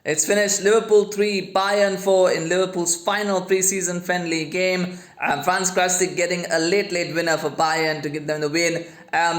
It's finished Liverpool 3, Bayern 4 in Liverpool's final pre-season friendly game. Frans Kratzig getting a late winner for Bayern to give them the win.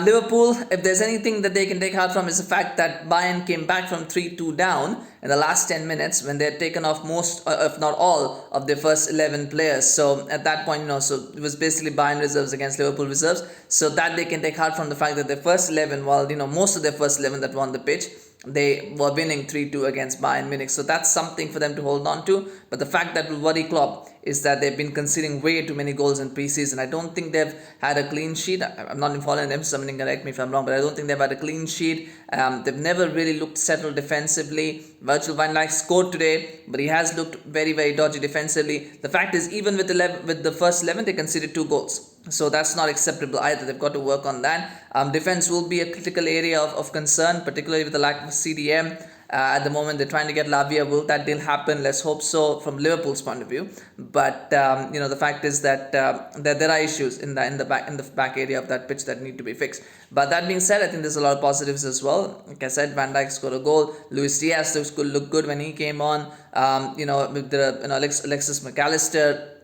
Liverpool, if there's anything that they can take heart from, is the fact that Bayern came back from 3-2 down in the last 10 minutes when they had taken off most, if not all, of their first 11 players. So at that point, so it was basically Bayern reserves against Liverpool reserves. So that they can take heart from the fact that their first 11, while most of their first 11 that were on the pitch, they were winning 3-2 against Bayern Munich. So that's something for them to hold on to. But the fact that will worry Klopp is that they've been conceding way too many goals in pre-season. I don't think they've had a clean sheet. I'm not following them, somebody can correct me if I'm wrong, but I don't think they've had a clean sheet. They've never really looked settled defensively. Virgil van Dijk scored today, but he has looked very, very dodgy defensively. The fact is, even with the first 11, they conceded 2 goals. So that's not acceptable either. They've got to work on that. Defense will be a critical area of concern, particularly with the lack of CDM. At the moment, they're trying to get Lavia. Will that deal happen? Let's hope so from Liverpool's point of view. But the fact is that there are issues in the back area of that pitch that need to be fixed. But that being said, I think there's a lot of positives as well. Like I said, Van Dijk scored a goal. Diaz looked good when he came on. Alexis McAllister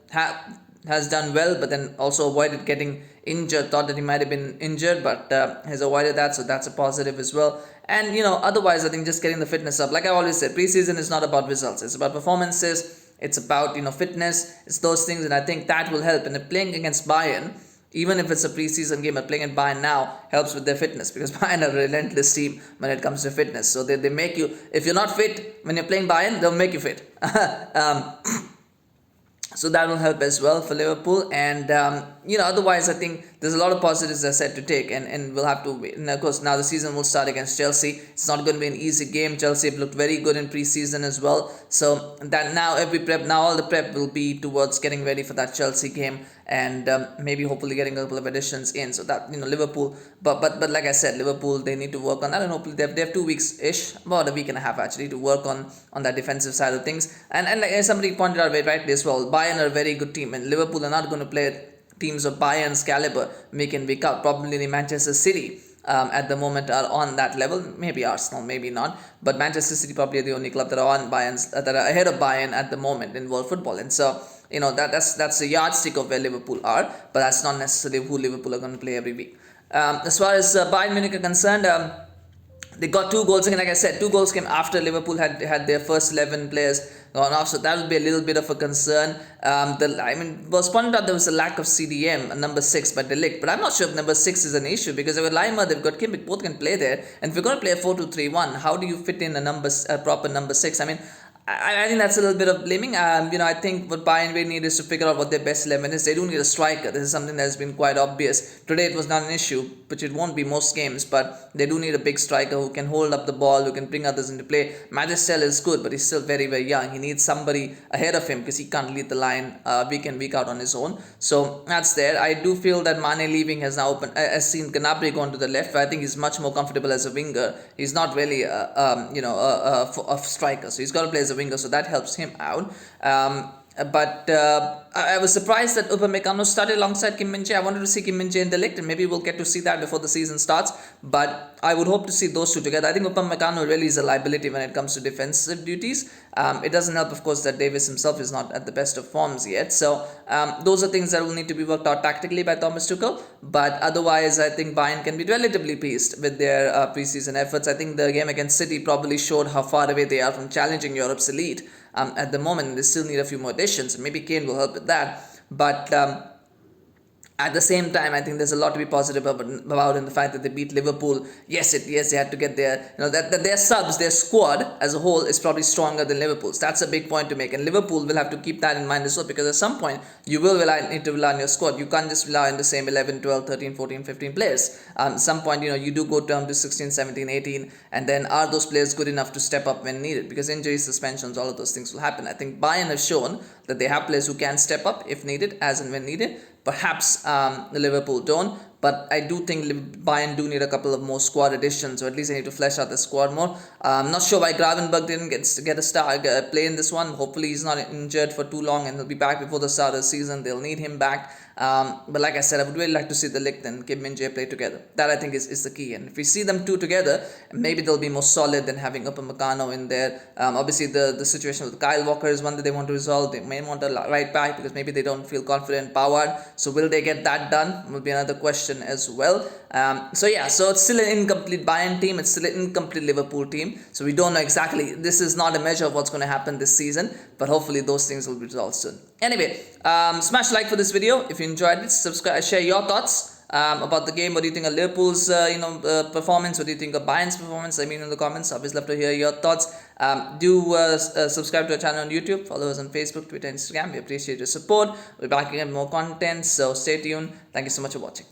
has done well, but then also avoided getting injured. Thought that he might have been injured, but has avoided that, so that's a positive as well. And otherwise, I think just getting the fitness up. Like I always said, preseason is not about results; it's about performances. It's about fitness. It's those things, and I think that will help. And playing against Bayern, even if it's a preseason game, but playing at Bayern now helps with their fitness, because Bayern are a relentless team when it comes to fitness. So they make you, if you're not fit when you're playing Bayern, they'll make you fit. So that will help as well for Liverpool. And otherwise I think there's a lot of positives that are set to take, and we'll have to wait. And of course now the season will start against Chelsea. It's not going to be an easy game. Chelsea have looked very good in pre-season as well, so that now all the prep will be towards getting ready for that Chelsea game, and maybe hopefully getting a couple of additions in, so that Liverpool, but like I said, Liverpool, they need to work on that, and hopefully they have 2 weeks ish, about a week and a half actually, to work on that defensive side of things. And like somebody pointed out very rightly as well, Bayern are a very good team, and Liverpool are not going to play teams of Bayern's caliber week in, week out. Probably the Manchester City at the moment are on that level. Maybe Arsenal, maybe not. But Manchester City probably are the only club that are on Bayern's, that are ahead of Bayern at the moment in world football. And so that's a yardstick of where Liverpool are, but that's not necessarily who Liverpool are going to play every week. As far as Bayern Munich are concerned, they got 2 goals again. Like I said, 2 goals came after Liverpool had their first 11 players gone off, so that would be a little bit of a concern. It was pointed out there was a lack of CDM, number 6 by Dijk, but I'm not sure if number 6 is an issue, because they've got Laimer, they've got Kimmich, both can play there. And if you're going to play a 4-2-3-1, how do you fit in a proper number 6? I think that's a little bit of blaming. I think what Bayern really need is to figure out what their best 11 is. They do need a striker. This is something that has been quite obvious. Today it was not an issue, which it won't be most games, but they do need a big striker who can hold up the ball, who can bring others into play. Magistel is good, but he's still very, very young. He needs somebody ahead of him, because he can't lead the line week in, week out on his own. So that's there. I do feel that Mane leaving has has seen Gnabry go to the left. I think he's much more comfortable as a winger. He's not really a striker, so he's got to play as a winger, so that helps him out. But I was surprised that Upamecano started alongside Min-Jae. I wanted to see Min-Jae and Dijk, and maybe we'll get to see that before the season starts. But I would hope to see those two together. I think Upamecano really is a liability when it comes to defensive duties. It doesn't help, of course, that Davis himself is not at the best of forms yet. So those are things that will need to be worked out tactically by Thomas Tuchel. But otherwise, I think Bayern can be relatively pleased with their preseason efforts. I think the game against City probably showed how far away they are from challenging Europe's elite. At the moment, they still need a few more additions. Maybe Kane will help with that. But at the same time, I think there's a lot to be positive about in the fact that they beat Liverpool. Yes, they had to get their, that their subs, their squad as a whole is probably stronger than Liverpool's. That's a big point to make, and Liverpool will have to keep that in mind as well, because at some point you will need to rely on your squad. You can't just rely on the same 11, 12, 13, 14, 15 players. At some point, you do go down to 16, 17, 18, and then are those players good enough to step up when needed? Because injuries, suspensions, all of those things will happen. I think Bayern have shown that they have players who can step up if needed, as and when needed. Perhaps Liverpool don't, but I do think Bayern do need a couple of more squad additions, or at least they need to flesh out the squad more. I'm not sure why Gravenberg didn't get a play in this one. Hopefully he's not injured for too long and he'll be back before the start of the season. They'll need him back. But like I said, I would really like to see the Ligt and Min-Jae play together. That I think is the key. And if we see them two together, maybe they'll be more solid than having Upamecano in there. Obviously, the situation with Kyle Walker is one that they want to resolve. They may want a right back because maybe they don't feel confident Pavard. So will they get that done? Will be another question as well. So it's still an incomplete Bayern team. It's still an incomplete Liverpool team. So we don't know exactly. This is not a measure of what's going to happen this season. But hopefully those things will be resolved soon. Anyway, smash like for this video if you enjoyed it. Subscribe, share your thoughts about the game. What do you think of Liverpool's performance? What do you think of Bayern's performance? In the comments. I'd always love to hear your thoughts. Do subscribe to our channel on YouTube. Follow us on Facebook, Twitter, Instagram. We appreciate your support. We're back again with more content. So stay tuned. Thank you so much for watching.